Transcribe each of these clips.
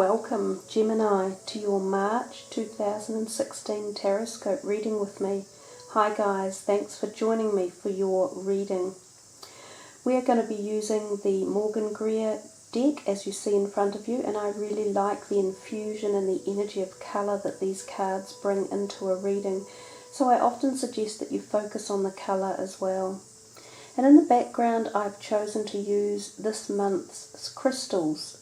Welcome, Gemini, to your March 2016 Taroscope reading with me. Hi guys, thanks for joining me for your reading. We are going to be using the Morgan Greer deck as you see in front of you, and I really like the infusion and the energy of colour that these cards bring into a reading. So I often suggest that you focus on the colour as well. And in the background I've chosen to use this month's crystals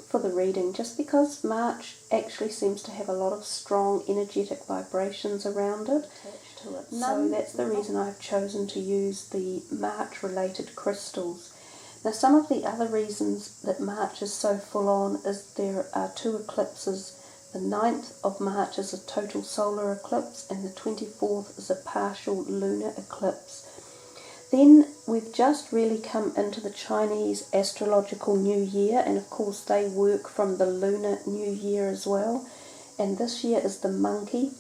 for the reading, just because March actually seems to have a lot of strong energetic vibrations around it. So that's the reason I've chosen to use the March related crystals. Now some of the other reasons that March is so full on is there are two eclipses. The 9th of March is a total solar eclipse and the 24th is a partial lunar eclipse. Then we've just really come into the Chinese astrological new year, and of course they work from the lunar new year as well, and this year is the monkey.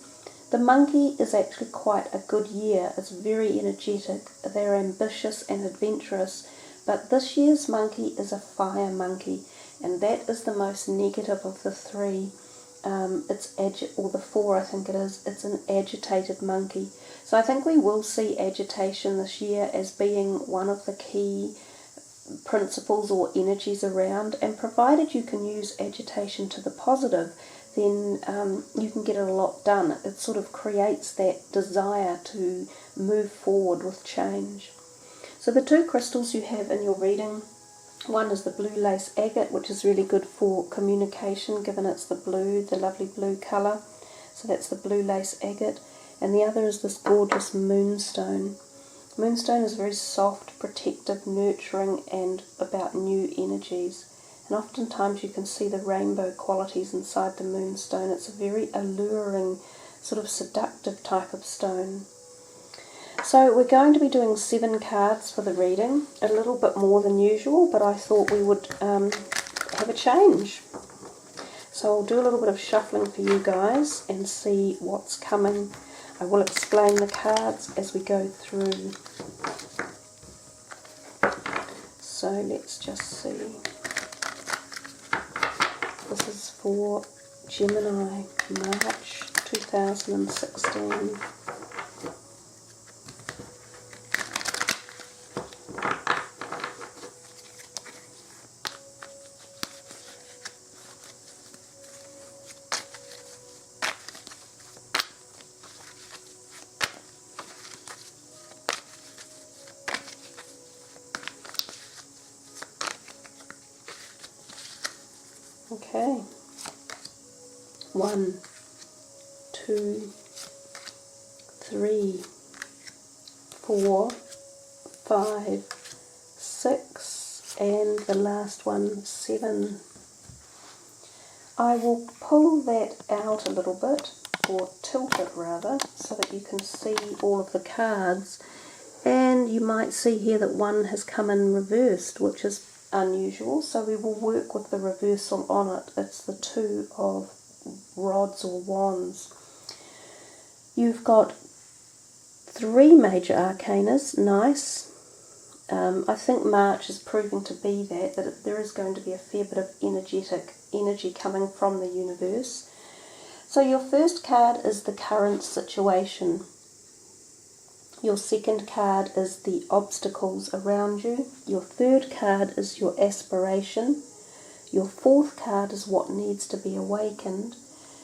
The monkey is actually quite a good year. It's very energetic, they're ambitious and adventurous, but this year's monkey is a fire monkey, and that is the most negative of the three. Or the four, I think it is. It's an agitated monkey. So I think we will see agitation this year as being one of the key principles or energies around, and provided you can use agitation to the positive, then you can get a lot done. It sort of creates that desire to move forward with change. So the two crystals you have in your reading, one is the blue lace agate, which is really good for communication given it's the blue, the lovely blue colour. So that's the blue lace agate. And the other is this gorgeous moonstone. Moonstone is very soft, protective, nurturing, and about new energies. And oftentimes you can see the rainbow qualities inside the moonstone. It's a very alluring, sort of seductive type of stone. So we're going to be doing 7 cards for the reading, a little bit more than usual, but I thought we would have a change. So I'll do a little bit of shuffling for you guys and see what's coming. I will explain the cards as we go through. So let's just see. This is for Gemini, March 2016. Okay, 1, 2, 3, 4, 5, 6, and the last one, 7. I will pull that out a little bit, or tilt it rather, so that you can see all of the cards. And you might see here that one has come in reversed, which is unusual, so we will work with the reversal on it. It's the 2 of rods or wands. You've got 3 major arcanas, nice. I think March is proving to be that there is going to be a fair bit of energetic energy coming from the universe. So your first card is the current situation. Your second card is the obstacles around you. Your third card is your aspiration. Your fourth card is what needs to be awakened.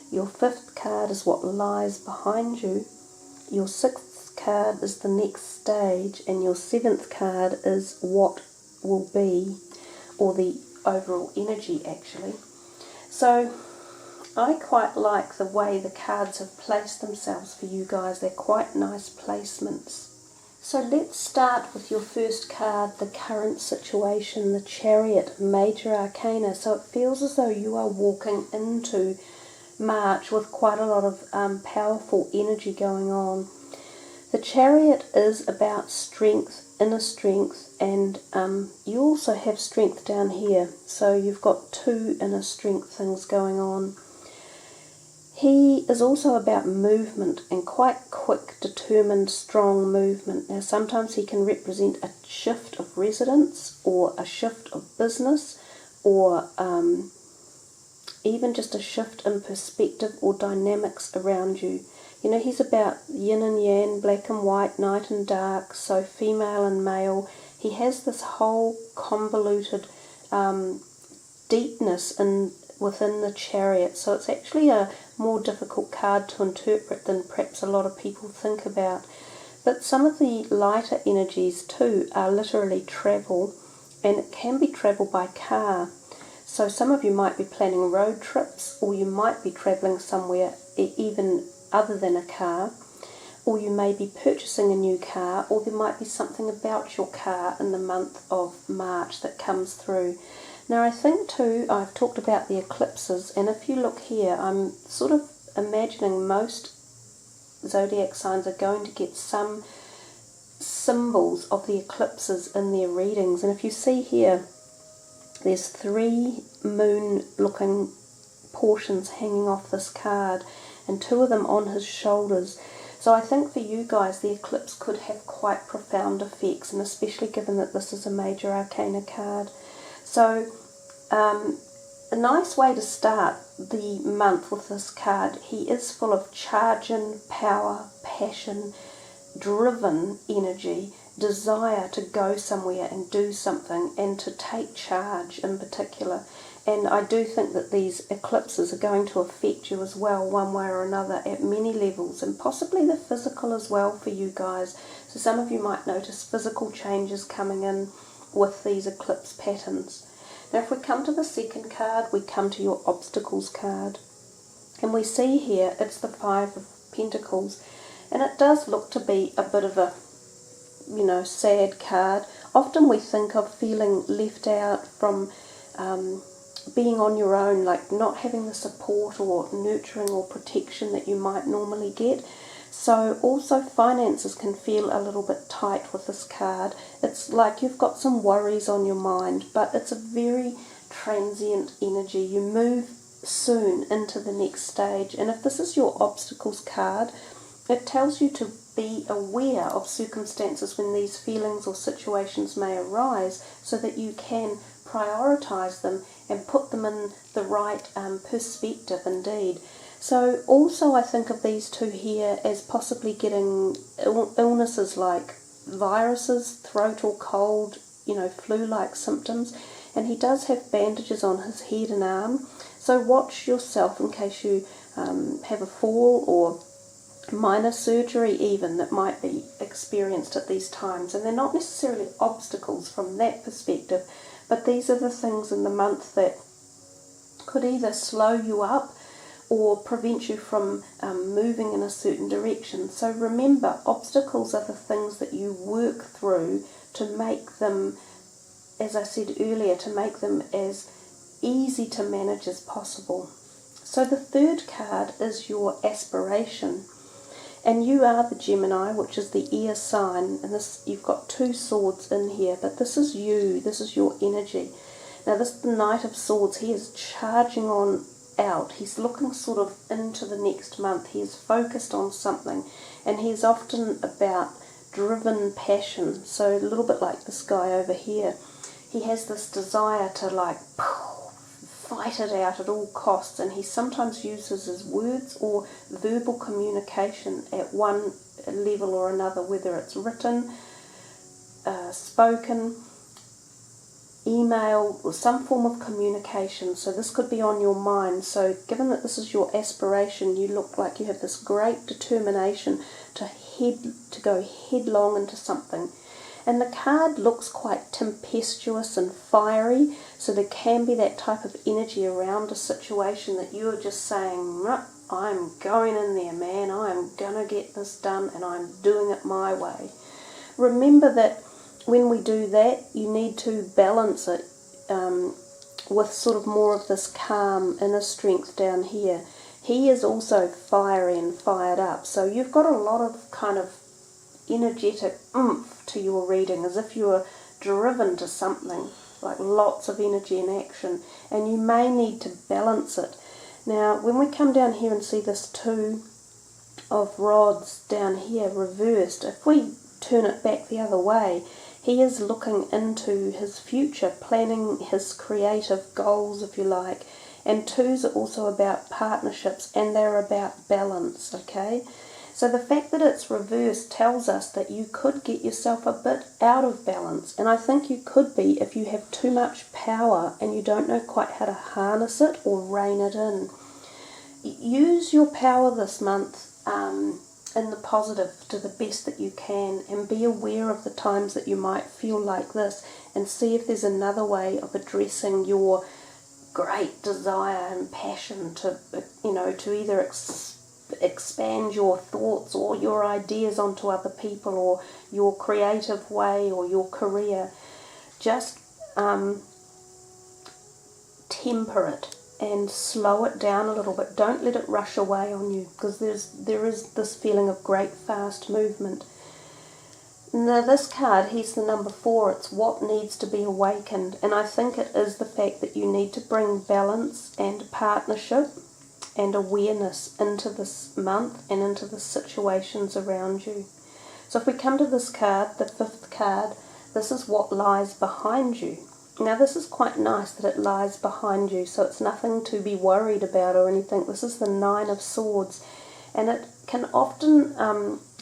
Your fifth card is what lies behind you. Your sixth card is the next stage. And your seventh card is what will be, or the overall energy actually. So I quite like the way the cards have placed themselves for you guys. They're quite nice placements. So let's start with your first card, the current situation, the Chariot, major arcana. So it feels as though you are walking into March with quite a lot of powerful energy going on. The Chariot is about strength, inner strength, and you also have strength down here. So you've got 2 inner strength things going on. He is also about movement, and quite quick, determined, strong movement. Now sometimes he can represent a shift of residence or a shift of business, or even just a shift in perspective or dynamics around you. You know, he's about yin and yang, black and white, night and dark, so female and male. He has this whole convoluted deepness within the Chariot, so it's actually a more difficult card to interpret than perhaps a lot of people think about. But some of the lighter energies too are literally travel, and it can be travel by car. So some of you might be planning road trips, or you might be travelling somewhere even other than a car, or you may be purchasing a new car, or there might be something about your car in the month of March that comes through. Now I think too, I've talked about the eclipses, and if you look here, I'm sort of imagining most zodiac signs are going to get some symbols of the eclipses in their readings. And if you see here, there's 3 moon looking portions hanging off this card, and 2 of them on his shoulders. So I think for you guys the eclipse could have quite profound effects, and especially given that this is a major arcana card. So a nice way to start the month with this card. He is full of charging, power, passion, driven energy, desire to go somewhere and do something, and to take charge in particular. And I do think that these eclipses are going to affect you as well, one way or another, at many levels, and possibly the physical as well for you guys. So some of you might notice physical changes coming in with these eclipse patterns. Now if we come to the second card, we come to your obstacles card. And we see here it's the 5 of Pentacles. And it does look to be a bit of a, you know, sad card. Often we think of feeling left out from being on your own, like not having the support or nurturing or protection that you might normally get. So also finances can feel a little bit tight with this card. It's like you've got some worries on your mind, but it's a very transient energy. You move soon into the next stage. And if this is your obstacles card, it tells you to be aware of circumstances when these feelings or situations may arise, so that you can prioritize them and put them in the right perspective indeed. So also I think of these 2 here as possibly getting illnesses like viruses, throat or cold, you know, flu-like symptoms. And he does have bandages on his head and arm. So watch yourself in case you have a fall or minor surgery even that might be experienced at these times. And they're not necessarily obstacles from that perspective, but these are the things in the month that could either slow you up or prevent you from moving in a certain direction. So remember, obstacles are the things that you work through to make them, as I said earlier, to make them as easy to manage as possible. So the third card is your aspiration. And you are the Gemini, which is the air sign. And this, you've got 2 swords in here, but this is you, this is your energy. Now this is the Knight of Swords. He is charging on out. He's looking sort of into the next month. He is focused on something, and he's often about driven passion. So a little bit like this guy over here. He has this desire to like fight it out at all costs, and he sometimes uses his words or verbal communication at one level or another, whether it's written, spoken, email, or some form of communication. So this could be on your mind. So given that this is your aspiration, you look like you have this great determination to go headlong into something. And the card looks quite tempestuous and fiery, so there can be that type of energy around a situation that you're just saying, I'm going in there, man, I am going to get this done, and I'm doing it my way. Remember that when we do that, you need to balance it with sort of more of this calm inner strength down here. He is also fiery and fired up, so you've got a lot of kind of energetic oomph to your reading, as if you were driven to something, like lots of energy and action, and you may need to balance it. Now when we come down here and see this 2 of rods down here reversed, if we turn it back the other way, he is looking into his future, planning his creative goals, if you like, And 2s are also about partnerships, and they're about balance, okay? So the fact that it's reversed tells us that you could get yourself a bit out of balance. And I think you could be if you have too much power and you don't know quite how to harness it or rein it in. Use your power this month in the positive to the best that you can, and be aware of the times that you might feel like this, and see if there's another way of addressing your great desire and passion to, to either expand your thoughts or your ideas onto other people, or your creative way, or your career. Just temper it and slow it down a little bit. Don't let it rush away on you, because there is this feeling of great fast movement. Now this card, here's the number 4, it's what needs to be awakened, and I think it is the fact that you need to bring balance and partnership and awareness into this month and into the situations around you. So if we come to this card, the 5th card, this is what lies behind you. Now this is quite nice that it lies behind you, so it's nothing to be worried about or anything. This is the 9 of Swords, and it can often,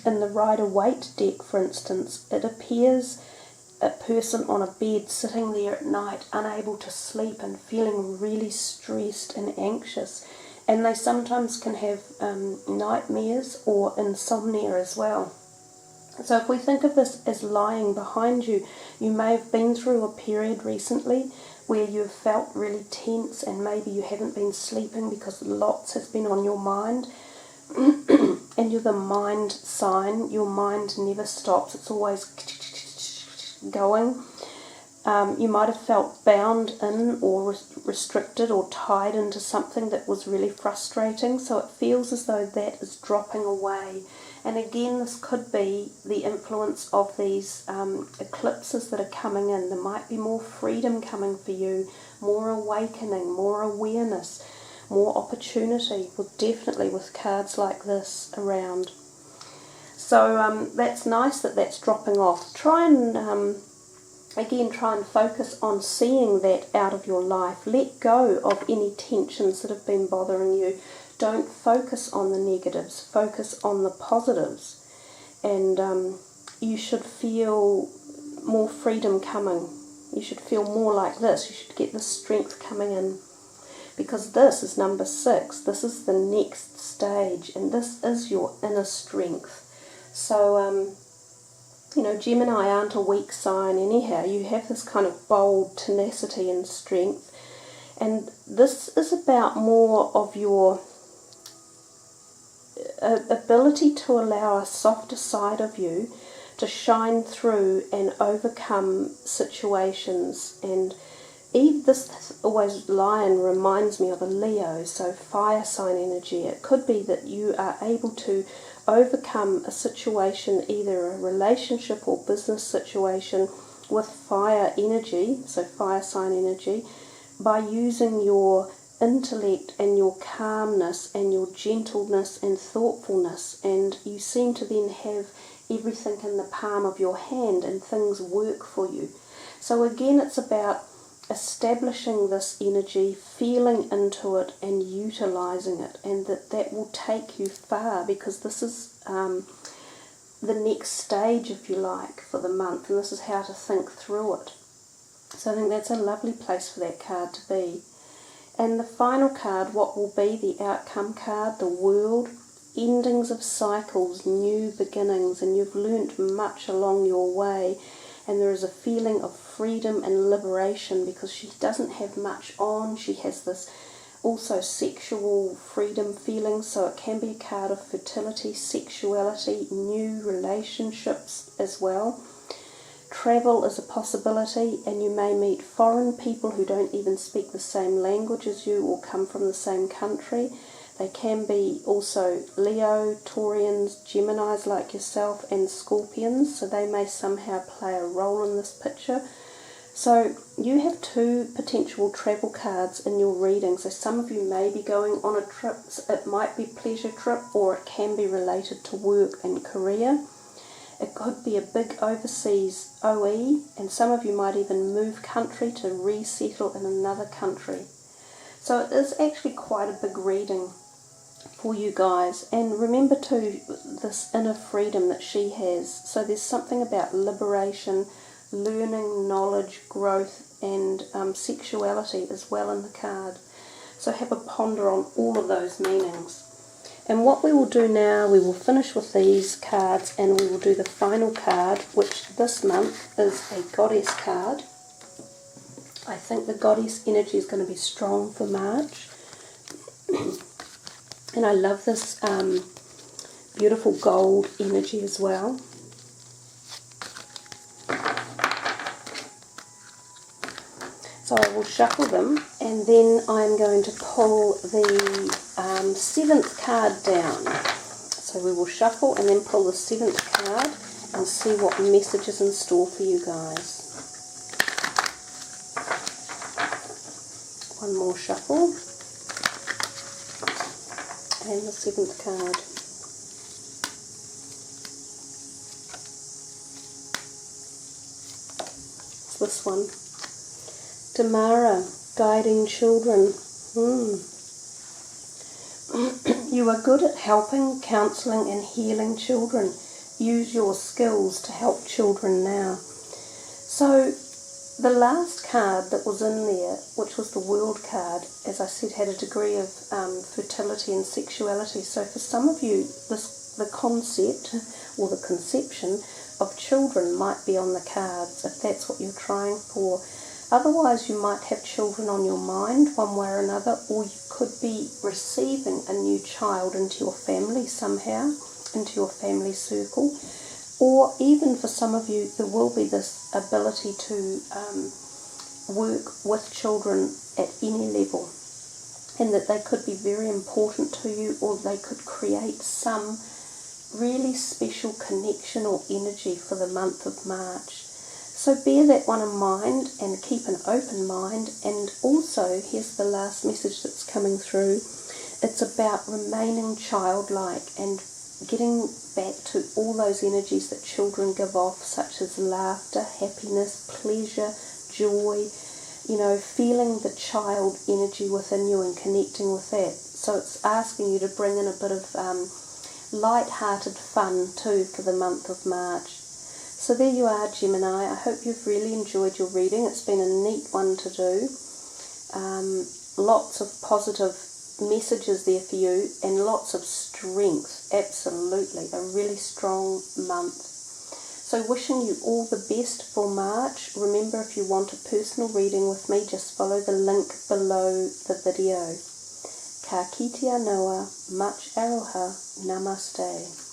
in the Rider-Waite deck for instance, it appears a person on a bed sitting there at night unable to sleep and feeling really stressed and anxious, and they sometimes can have nightmares or insomnia as well. So if we think of this as lying behind you, you may have been through a period recently where you've felt really tense, and maybe you haven't been sleeping because lots has been on your mind. And you're the mind sign. Your mind never stops. It's always going. You might have felt bound in or restricted or tied into something that was really frustrating. So it feels as though that is dropping away. And again, this could be the influence of these eclipses that are coming in. There might be more freedom coming for you, more awakening, more awareness, more opportunity, definitely with cards like this around. So that's nice that that's dropping off. Try and focus on seeing that out of your life. Let go of any tensions that have been bothering you. Don't focus on the negatives, focus on the positives. And you should feel more freedom coming. You should feel more like this. You should get the strength coming in. Because this is number 6. This is the next stage, and this is your inner strength. So, Gemini aren't a weak sign anyhow. You have this kind of bold tenacity and strength. And this is about more of your ability to allow a softer side of you to shine through and overcome situations. And this always lion reminds me of a Leo, so fire sign energy. It could be that you are able to overcome a situation, either a relationship or business situation, with fire energy, so fire sign energy, by using your intellect and your calmness and your gentleness and thoughtfulness, and you seem to then have everything in the palm of your hand and things work for you. So again, it's about establishing this energy, feeling into it and utilizing it, and that will take you far, because this is the next stage, if you like, for the month, and this is how to think through it. So I think that's a lovely place for that card to be. And the final card, what will be the outcome card, the World, endings of cycles, new beginnings, and you've learnt much along your way. And there is a feeling of freedom and liberation, because she doesn't have much on. She has this also sexual freedom feeling, so it can be a card of fertility, sexuality, new relationships as well. Travel is a possibility, and you may meet foreign people who don't even speak the same language as you or come from the same country. They can be also Leo, Taurians, Geminis like yourself, and Scorpions, so they may somehow play a role in this picture. So you have 2 potential travel cards in your reading. So some of you may be going on a trip. It might be a pleasure trip, or it can be related to work and career. It could be a big overseas OE, and some of you might even move country to resettle in another country. So it is actually quite a big reading for you guys. And remember too, this inner freedom that she has. So there's something about liberation, learning, knowledge, growth, and sexuality as well in the card. So have a ponder on all of those meanings. And what we will do now, we will finish with these cards and we will do the final card, which this month is a goddess card. I think the goddess energy is going to be strong for March. And I love this beautiful gold energy as well. So I will shuffle them, and then I'm going to pull the 7th card down. So we will shuffle and then pull the 7th card and see what message is in store for you guys. One more shuffle. And the 7th card. It's this one. Tamara, guiding children. You are good at helping, counselling and healing children. Use your skills to help children now. So the last card that was in there, which was the World card, as I said, had a degree of fertility and sexuality. So for some of you, the concept or the conception of children might be on the cards, if that's what you're trying for. Otherwise, you might have children on your mind one way or another, or you could be receiving a new child into your family somehow, into your family circle. Or even for some of you, there will be this ability to work with children at any level, and that they could be very important to you, or they could create some really special connection or energy for the month of March. So bear that one in mind and keep an open mind. And also, here's the last message that's coming through. It's about remaining childlike and getting back to all those energies that children give off, such as laughter, happiness, pleasure, joy, feeling the child energy within you and connecting with that. So it's asking you to bring in a bit of light-hearted fun too for the month of March. So there you are, Gemini. I hope you've really enjoyed your reading. It's been a neat one to do. Lots of positive messages there for you and lots of strength. Absolutely. A really strong month. So wishing you all the best for March. Remember, if you want a personal reading with me, just follow the link below the video. Ka kite anoa, much aroha, namaste.